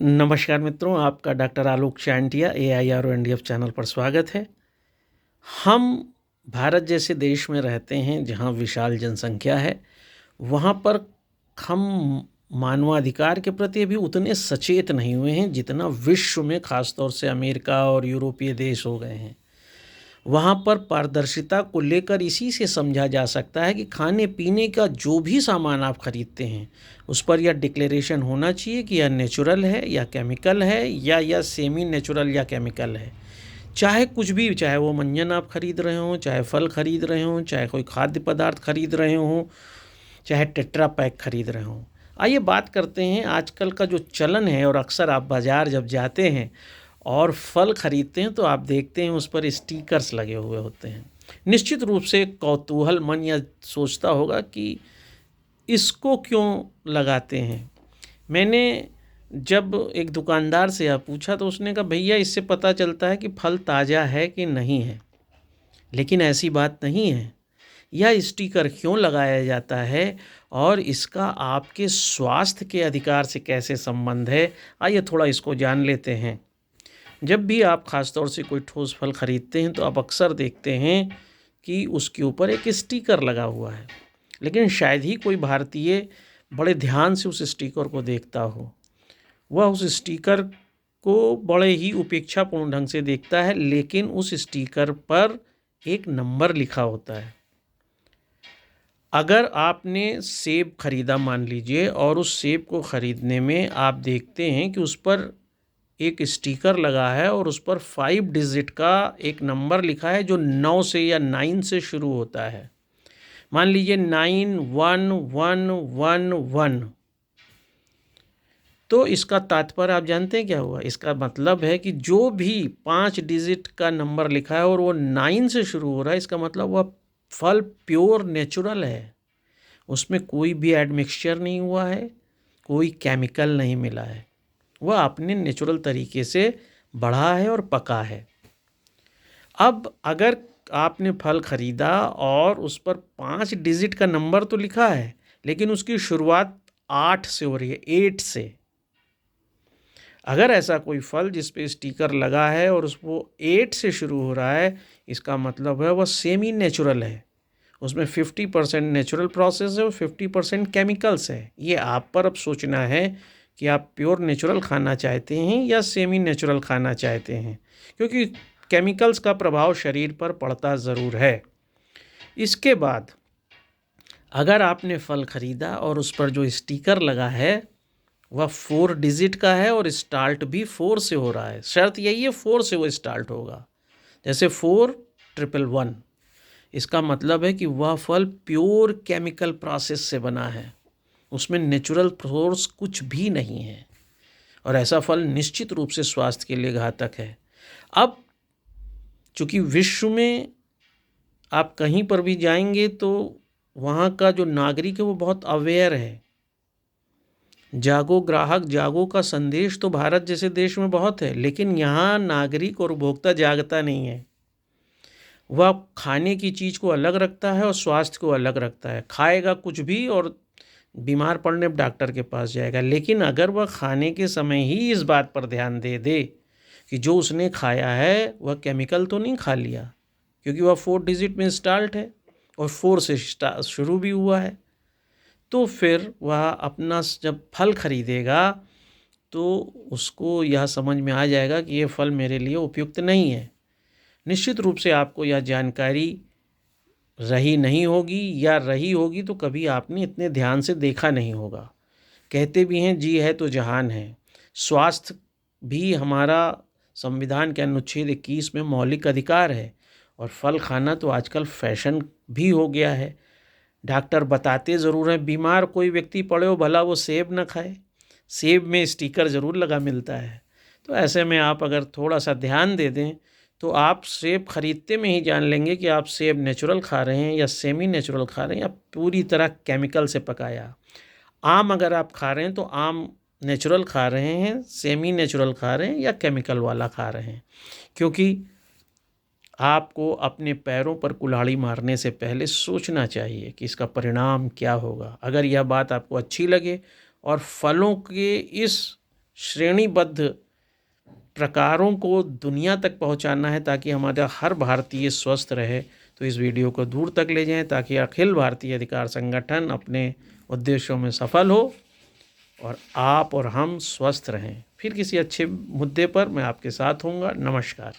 नमस्कार मित्रों, आपका डॉक्टर आलोक चांटिया AIRONDF चैनल पर स्वागत है। हम भारत जैसे देश में रहते हैं जहां विशाल जनसंख्या है, वहां पर हम मानवाधिकार के प्रति अभी उतने सचेत नहीं हुए हैं जितना विश्व में ख़ासतौर से अमेरिका और यूरोपीय देश हो गए हैं। वहाँ पर पारदर्शिता को लेकर इसी से समझा जा सकता है कि खाने पीने का जो भी सामान आप खरीदते हैं उस पर यह डिक्लेरेशन होना चाहिए कि यह नेचुरल है या केमिकल है या यह सेमी नेचुरल या केमिकल है। चाहे कुछ भी, चाहे वो मंजन आप खरीद रहे हों, चाहे फल खरीद रहे हों, चाहे कोई खाद्य पदार्थ खरीद रहे हों, चाहे टेट्रा पैक खरीद रहे हों। आइए बात करते हैं आजकल का जो चलन है। और अक्सर आप बाज़ार जब जाते हैं और फल ख़रीदते हैं तो आप देखते हैं उस पर स्टिकर्स लगे हुए होते हैं। निश्चित रूप से कौतूहल मन यह सोचता होगा कि इसको क्यों लगाते हैं। मैंने जब एक दुकानदार से यह पूछा तो उसने कहा, भैया इससे पता चलता है कि फल ताज़ा है कि नहीं है। लेकिन ऐसी बात नहीं है। यह स्टिकर क्यों लगाया जाता है और इसका आपके स्वास्थ्य के अधिकार से कैसे संबंध है, आइए थोड़ा इसको जान लेते हैं। जब भी आप ख़ास तौर से कोई ठोस फल ख़रीदते हैं तो आप अक्सर देखते हैं कि उसके ऊपर एक स्टिकर लगा हुआ है, लेकिन शायद ही कोई भारतीय बड़े ध्यान से उस स्टिकर को देखता हो। वह उस स्टिकर को बड़े ही उपेक्षापूर्ण ढंग से देखता है, लेकिन उस स्टिकर पर एक नंबर लिखा होता है। अगर आपने सेब खरीदा मान लीजिए, और उस सेब को ख़रीदने में आप देखते हैं कि उस पर एक स्टिकर लगा है और उस पर 5 डिजिट का एक नंबर लिखा है जो 9 से या 9 से शुरू होता है। मान लीजिए 911111। तो इसका तात्पर्य आप जानते हैं क्या हुआ? इसका मतलब है कि जो भी 5 डिजिट का नंबर लिखा है और वो 9 से शुरू हो रहा है, इसका मतलब वह फल प्योर नेचुरल है। उसमें कोई भी एडमिक्सचर नहीं हुआ है, कोई केमिकल नहीं मिला है, वह अपने नेचुरल तरीके से बढ़ा है और पका है। अब अगर आपने फल ख़रीदा और उस पर 5 डिजिट का नंबर तो लिखा है, लेकिन उसकी शुरुआत 8 से हो रही है, 8 से। अगर ऐसा कोई फल जिस पे स्टिकर लगा है और वो 8 से शुरू हो रहा है, इसका मतलब है वह सेमी नेचुरल है। उसमें 50% नेचुरल प्रोसेस है और 50% केमिकल्स है। ये आप पर अब सोचना है कि आप प्योर नेचुरल खाना चाहते हैं या सेमी नेचुरल खाना चाहते हैं, क्योंकि केमिकल्स का प्रभाव शरीर पर पड़ता ज़रूर है। इसके बाद अगर आपने फल ख़रीदा और उस पर जो स्टिकर लगा है वह 4 डिजिट का है और स्टार्ट भी 4 से हो रहा है, शर्त यही है 4 से वो स्टार्ट होगा, जैसे 4111। इसका मतलब है कि वह फल प्योर केमिकल प्रोसेस से बना है, उसमें नेचुरल सोर्स कुछ भी नहीं है, और ऐसा फल निश्चित रूप से स्वास्थ्य के लिए घातक है। अब चूँकि विश्व में आप कहीं पर भी जाएंगे तो वहाँ का जो नागरिक है वो बहुत अवेयर है। जागो ग्राहक जागो का संदेश तो भारत जैसे देश में बहुत है, लेकिन यहाँ नागरिक और उपभोक्ता जागता नहीं है। वह खाने की चीज़ को अलग रखता है और स्वास्थ्य को अलग रखता है। खाएगा कुछ भी और बीमार पड़ने डॉक्टर के पास जाएगा। लेकिन अगर वह खाने के समय ही इस बात पर ध्यान दे दे कि जो उसने खाया है वह केमिकल तो नहीं खा लिया, क्योंकि वह 4 डिजिट में स्टार्ट है और 4 से शुरू भी हुआ है, तो फिर वह अपना जब फल खरीदेगा तो उसको यह समझ में आ जाएगा कि ये फल मेरे लिए उपयुक्त नहीं है। निश्चित रूप से आपको यह जानकारी रही नहीं होगी, या रही होगी तो कभी आपने इतने ध्यान से देखा नहीं होगा। कहते भी हैं जी है तो जहान है। स्वास्थ्य भी हमारा संविधान के अनुच्छेद 21 में मौलिक अधिकार है, और फल खाना तो आजकल फैशन भी हो गया है। डॉक्टर बताते ज़रूर हैं, बीमार कोई व्यक्ति पड़े हो भला वो सेब ना खाए, सेब में स्टिकर ज़रूर लगा मिलता है। तो ऐसे में आप अगर थोड़ा सा ध्यान दे दें तो आप सेब खरीदते में ही जान लेंगे कि आप सेब नेचुरल खा रहे हैं या सेमी नेचुरल खा रहे हैं या पूरी तरह केमिकल से पकाया। आम अगर आप खा रहे हैं तो आम नेचुरल खा रहे हैं, सेमी नेचुरल खा रहे हैं या केमिकल वाला खा रहे हैं, क्योंकि आपको अपने पैरों पर कुल्हाड़ी मारने से पहले सोचना चाहिए कि इसका परिणाम क्या होगा। अगर यह बात आपको अच्छी लगे और फलों के इस श्रेणीबद्ध प्रकारों को दुनिया तक पहुंचाना है ताकि हमारा हर भारतीय स्वस्थ रहे, तो इस वीडियो को दूर तक ले जाएं ताकि अखिल भारतीय अधिकार संगठन अपने उद्देश्यों में सफल हो और आप और हम स्वस्थ रहें। फिर किसी अच्छे मुद्दे पर मैं आपके साथ होऊंगा। नमस्कार।